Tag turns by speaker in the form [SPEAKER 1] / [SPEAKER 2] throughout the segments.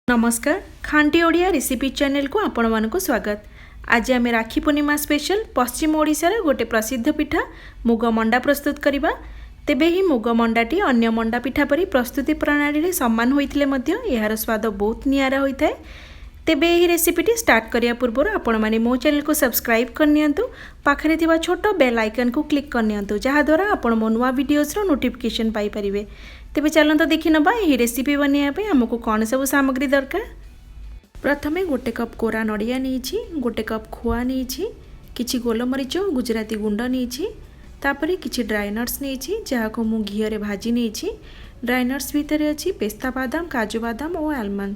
[SPEAKER 1] नमस्कार खांटी Odia recipe channel को आपण मानक स्वागत। आज आम राखी पूर्णिमा स्पेशल पश्चिम ओडिशार गोटे प्रसिद्ध पिठा मुग मंडा प्रस्तुत करवा। तेबे ही मुग मंडाटी अन्य मंडा पिठा परी प्रस्तुति प्रणाली समान होइथिले मध्य यार स्वाद बहुत नियारा होइथाय। तेबे यही रेसिपीटी स्टार्ट करिया पूर्व आपण माने मो चैनल को सब्सक्राइब करनियंतु, पाखरे थिबा छोटो बेल आइकन को क्लिक करनियंतु जहा द्वारा आपण मो नुवा वीडियोस रो नोटिफिकेशन पाई परिबे। तेबे चलंत देखि नबा यही रेसिपी बनिया पे हमको कौन सब सामग्री दरकार। प्रथमे गोटे कप कोरा नड़िया नीची, गोटे कप खोआ नीची, किछि गोलमरीच गुजराती गुंड नीची, तापरे किछि ड्राई नट्स नीची जहा को मु घी रे भाजी नीची। ड्राई नट्स भितर अछि पेस्ता बादाम, काजू बादाम और आलमंड।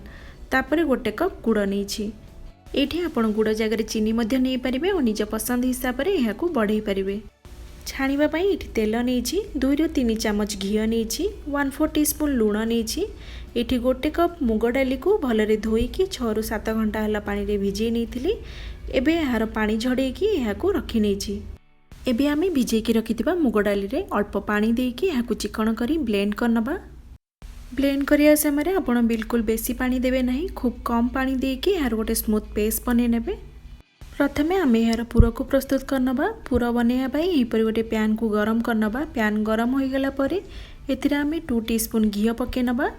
[SPEAKER 1] तापरे गोटे कप गुड़ नीची। एठी आपण गुड़ जगह चीनी मध्य नहीं पारिबे और निज पसंद हिसाब रे एहा को बढ़ाई पारिबे। छाणीबा पई एठी तेल नीची, 2 ରୁ 3 चामच घी नीची, 1/4 टीस्पून लूण नीची। एठी गोटे कप मुग डाली को भलरे धोईकी 6 ରୁ 7 घंटा हला पानी रे भिजे नेथिली। एबे एहार पानी झड़ेकी एहा को रखी नेची। एबे आमे भिजेकी रखिथिबा मुग डाली रे अल्प पानी देकी एहा को चिकन करी ब्लेंड करनबा। ब्लेंड करिया समय आपण बिल्कुल बेसी पानी देबे नहीं, खूब कम पानी देकी एहार गोटे स्मूथ पेस्ट बने नेबे। प्रथमे आम यार पूर को प्रस्तुत करनबा। पूर बनैया यहीपर गोटे पैन को गरम करनबा। पैन गरम हो गला परे एथिरे आम 2 टीस्पून घी पके नबा।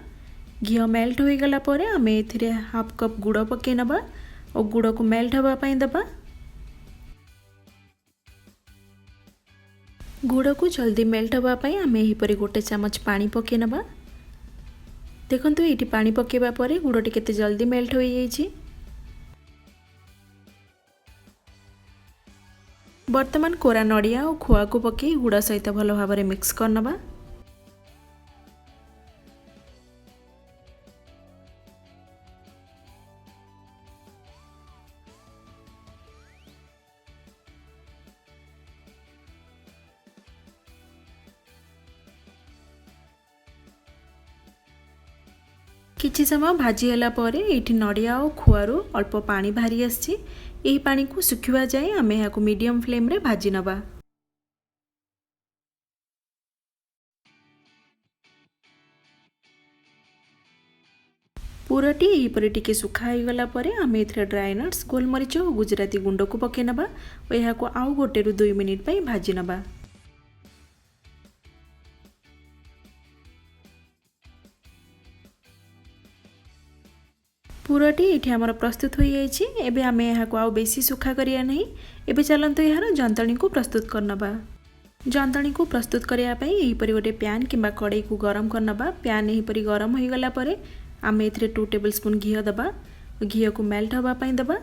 [SPEAKER 1] घी मेल्ट हो गला परे आम एथिरे हाफ कप गुड़ पके नबा और गुड़ को मेल्ट हवा पई दबा। गुड़ को जल्दी मेल्ट हवा पई आम यहीपर गोटे चामच पानी पके नबा। देखंतु एठी पानी पकेबा परे गुड़टी केते जल्दी मेल्ट हो जाईछि। वर्तमान कोरा नड़िया और खोआ को पकई गुड़ सहित भल भाव में मिक्स करनबा। किछि समय भाजी हला परे एठी नड़िया और खोआरू अल्प पानी बाहरी आछि। एही पानी को सुखिवा जाए आमे एहा को मीडियम फ्लेम रे भाजी नबा। पूराटी एहीपरि टिके सुखा हो गला परे आमे एथिरे ड्राई नट्स, गोलमरीच और गुजराती गुंड को पके नबा और एहा को आउ 1 ରୁ 2 मिनिट पई भाजी नबा। पूराटी ये आमर प्रस्तुत हो जाइए। एबे आमे यहाँ को आउ बेसी सुखा करिया नहीं। एबे चलंतु यार जंतणी को प्रस्तुत करनबा। जंतणी को प्रस्तुत करिया पई एहीपरि गोटे पैन किंबा कड़ाई को गरम करनबा। पैन एहीपरि गरम हो गला परे आमे एथिरे 2 टेबलस्पून घी दबा। घी को मेल्ट हवा पई दबा।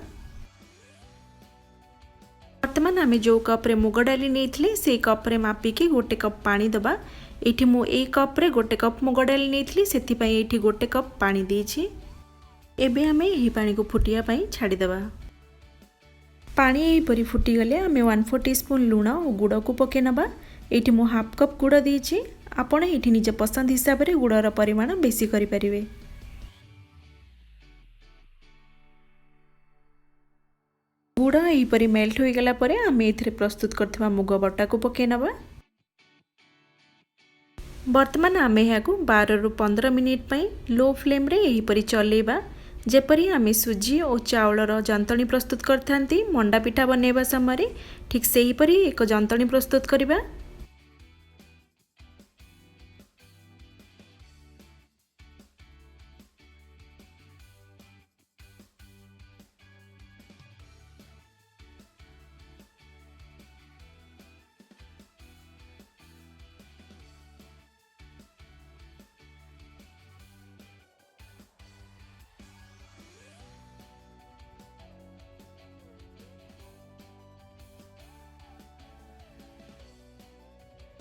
[SPEAKER 1] वर्तमान आमे जो कप रे मुग डाली नेथिले से कप रे मापिकी गोटे कप पानी दबा। एठी मु ए कप रे गोटे कप मुग डाली नेथिली, सेथि पई एठी गोटे कप पानी देछि। एबे आमे यही पानी को फुटिया पाई छाड़ी दबा। पानी यहीपरि फुटी गले आमे 1/4 टीस्पून लूण और गुड़ को पके नबा। एठी मु हाफ कप गुड़ देछि। आपण एठी निज पसंद हिसाब रे गुड़र परिमाण बेसी करि परिबे। गुड़ यहीपरि मेल्ट हो गला परे आमे एथिरे प्रस्तुत करथिबा मुग बटा को पके नबा। वर्तमान आमे यहाँ को 12 ରୁ 15 मिनिट पई लो फ्लेम रे यहीपरि चलेबा। जेपरी आमे सुजी और चाउलर जंतणी प्रस्तुत करथांती मंडा पिठा बनैबा समय ठीक सेहीपरि एक जंतणी प्रस्तुत करिबा।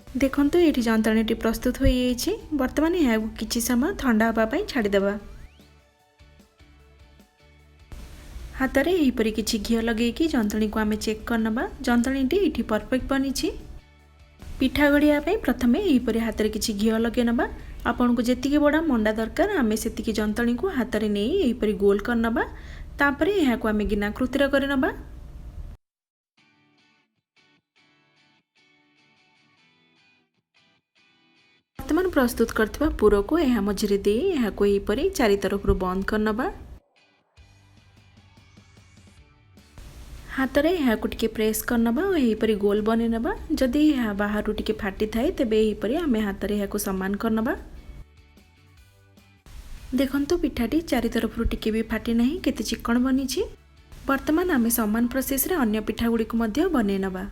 [SPEAKER 1] देखंतु एठी जंतणीटी प्रस्तुत हो जाइए। वर्तमान यहाँ किछि समय ठंडा हवा पई छाड़ी देबा। हाथ रे एहीपरि किछि घी लगेकी जंतणी को आमे चेक करनबा। जंतणीटी एठी परफेक्ट बनिछि। पिठा गढ़िया पई प्रथमे एहीपरि हाथ रे किछि घी लगे नबा। आपन को जेतिकी बड़ा मंडा दरकार आमे सेतिकी जंतणी को हाथ रे नेई एहीपरि गोल करनबा। तापरे एहा को आमे गिनाकृतिर करनबा। बर्तमान प्रस्तुत करथिबा पूरो को एहा मझिरे दे एहा को एपरि चारि तरफ बंद करनबा। हाथ में यहाँ टिके प्रेस करनबा और यहीपरि गोल बने नबा। जदि यह बाहर टिके फाटी थाए तेबे यहीपरि आमे हाथ में यहाँ सामान करनबा। देखंतु पिठाटी चारि तरफ टिके भी फाटी नहीं, केते चिकन बनी छी। वर्तमान आमे समान प्रोसेस रे अन्य पिठा गुडी को मध्य बने नबा।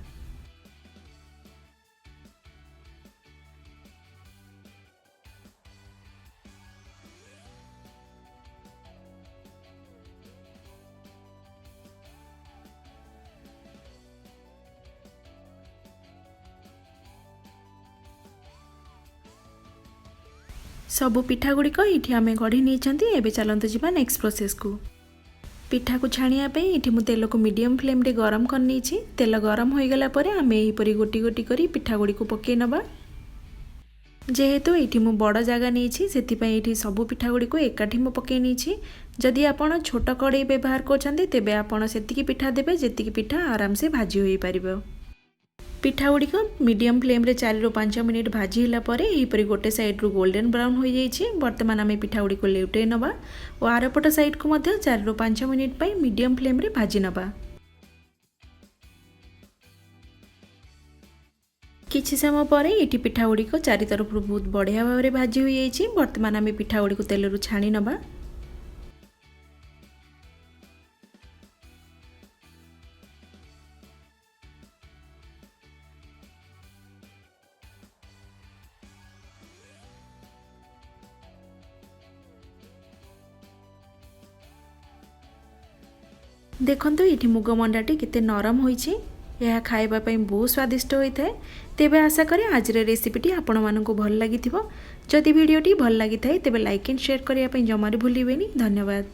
[SPEAKER 1] सबु पिठा गुड़िक ये आम गढ़ी नहीं। एबे चलते जावा नेक्स्ट प्रोसेस को। पिठा को छाणिया पे ये मु तेल को मीडियम फ्लेम रे गरम कर नहीं। तेल गरम हो गला परे आम यहीपरि गोटी गोटी करी पिठा गुड़ी को पकई नबा। जेहेतु ये मु बड़ जगह नहीं से सबु पिठा गुड़ी को एकाठी मु पकई नहीं। जदि आपण छोट कड़ई व्यवहार करछन्ते तेबे आपण सेतिकी पिठा देबे जेतिकी पिठा आराम से भाजी होई परिबो। पिठा गुड़िक मीडियम फ्लेम रे 4 ରୁ 5 मिनिट भाजी होला परे एहीपरि गोटे साइड रू गोल्डन ब्राउन हो जाइछि। वर्तमान आमे पिठा गुड़िक लेउटे नबा और आरपट साइड को मध्य 4 ରୁ 5 मिनिट पई मीडियम फ्लेम रे भाजी नबा। किछि समय परे एठी पिठा गुड़िक चारि तरफ रू बहुत बढ़िया भाव रे भाजी हो जाइछि। वर्तमान आमे पिठा गुड़िक तेल रू छाणी नबा। देखंतु ये मुग मंडाटी केते नरम होइछि। यह खाइबा पई बहुत स्वादिष्ट होइथाय। तेबे आशा करी आज रेसिपीटी आपण मानकु भल लागिथिबो। जदि वीडियोटी भल लागिथाय तेबे लाइक एंड शेयर करिया पई जमारे भूलिबेनी। धन्यवाद।